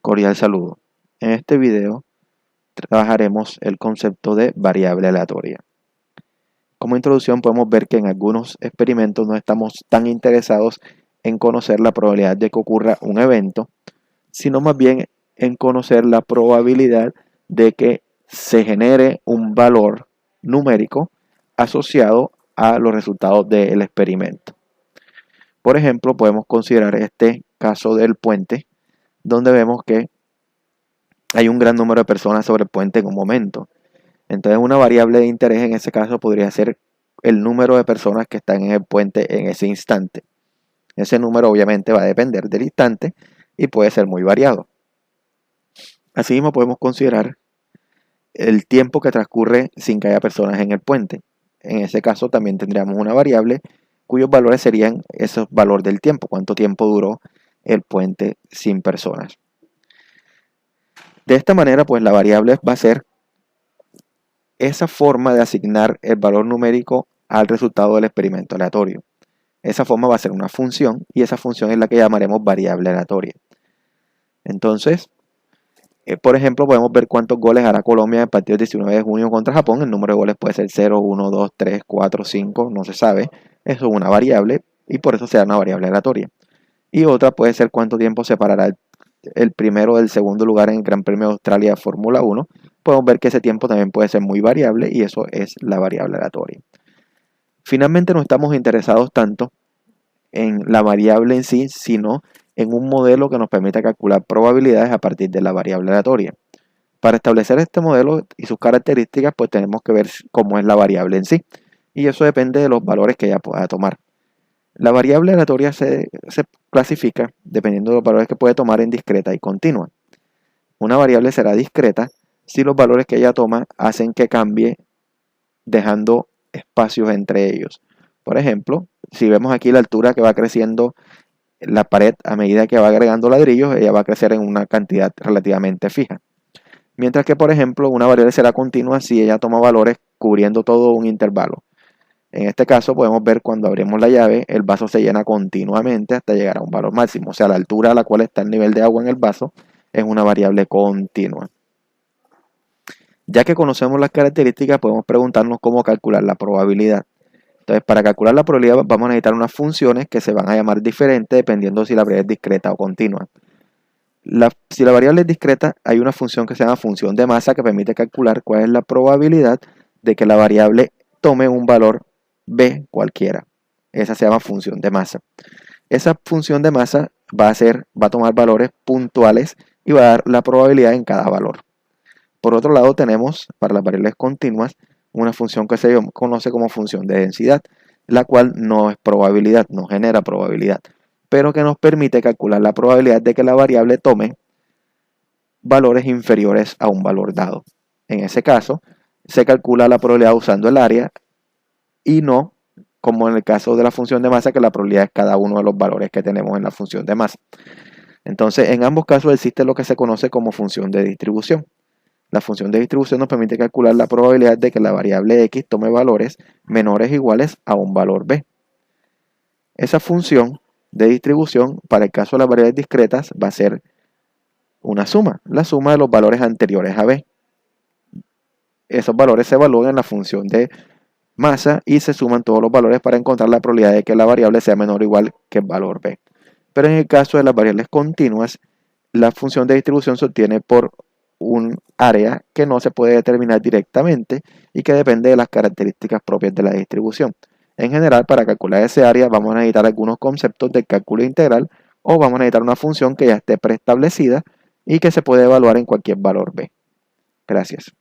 Cordial saludo. En este video trabajaremos el concepto de variable aleatoria. Como introducción podemos ver que en algunos experimentos no estamos tan interesados en conocer la probabilidad de que ocurra un evento, sino más bien en conocer la probabilidad de que se genere un valor numérico asociado a los resultados del experimento. Por ejemplo, podemos considerar este caso del puente, donde vemos que hay un gran número de personas sobre el puente en un momento. Entonces una variable de interés en ese caso podría ser el número de personas que están en el puente en ese instante. Ese número obviamente va a depender del instante y puede ser muy variado. Asimismo podemos considerar el tiempo que transcurre sin que haya personas en el puente. En ese caso también tendríamos una variable cuyos valores serían esos valores del tiempo, cuánto tiempo duró el puente sin personas. De esta manera, pues la variable va a ser esa forma de asignar el valor numérico al resultado del experimento aleatorio. Esa forma va a ser una función y esa función es la que llamaremos variable aleatoria. Entonces, por ejemplo, podemos ver cuántos goles hará Colombia en el partido del 19 de junio contra Japón. El número de goles puede ser 0, 1, 2, 3, 4, 5, no se sabe. Eso es una variable y por eso se da una variable aleatoria. Y otra puede ser cuánto tiempo separará el primero del segundo lugar en el Gran Premio de Australia Fórmula 1, podemos ver que ese tiempo también puede ser muy variable y eso es la variable aleatoria. Finalmente no estamos interesados tanto en la variable en sí, sino en un modelo que nos permita calcular probabilidades a partir de la variable aleatoria. Para establecer este modelo y sus características, pues tenemos que ver cómo es la variable en sí, y eso depende de los valores que ella pueda tomar. La variable aleatoria se clasifica dependiendo de los valores que puede tomar en discreta y continua. Una variable será discreta si los valores que ella toma hacen que cambie dejando espacios entre ellos. Por ejemplo, si vemos aquí la altura que va creciendo la pared a medida que va agregando ladrillos, ella va a crecer en una cantidad relativamente fija. Mientras que, por ejemplo, una variable será continua si ella toma valores cubriendo todo un intervalo. En este caso podemos ver cuando abrimos la llave, el vaso se llena continuamente hasta llegar a un valor máximo. O sea, la altura a la cual está el nivel de agua en el vaso es una variable continua. Ya que conocemos las características, podemos preguntarnos cómo calcular la probabilidad. Entonces, para calcular la probabilidad vamos a necesitar unas funciones que se van a llamar diferentes dependiendo si la variable es discreta o continua. Si la variable es discreta, hay una función que se llama función de masa que permite calcular cuál es la probabilidad de que la variable tome un valor B cualquiera. Esa se llama función de masa. Esa función de masa va a tomar valores puntuales y va a dar la probabilidad en cada valor. Por otro lado tenemos para las variables continuas una función que se conoce como función de densidad, la cual no es probabilidad, no genera probabilidad, pero que nos permite calcular la probabilidad de que la variable tome valores inferiores a un valor dado. En ese caso se calcula la probabilidad usando el área y no como en el caso de la función de masa, que la probabilidad es cada uno de los valores que tenemos en la función de masa. Entonces, en ambos casos existe lo que se conoce como función de distribución. La función de distribución nos permite calcular la probabilidad de que la variable x tome valores menores o iguales a un valor b. Esa función de distribución, para el caso de las variables discretas, va a ser una suma, la suma de los valores anteriores a b. Esos valores se evalúan en la función de masa y se suman todos los valores para encontrar la probabilidad de que la variable sea menor o igual que el valor b. Pero en el caso de las variables continuas, la función de distribución se obtiene por un área que no se puede determinar directamente y que depende de las características propias de la distribución. En general, para calcular ese área vamos a necesitar algunos conceptos del cálculo integral o vamos a necesitar una función que ya esté preestablecida y que se puede evaluar en cualquier valor b. Gracias.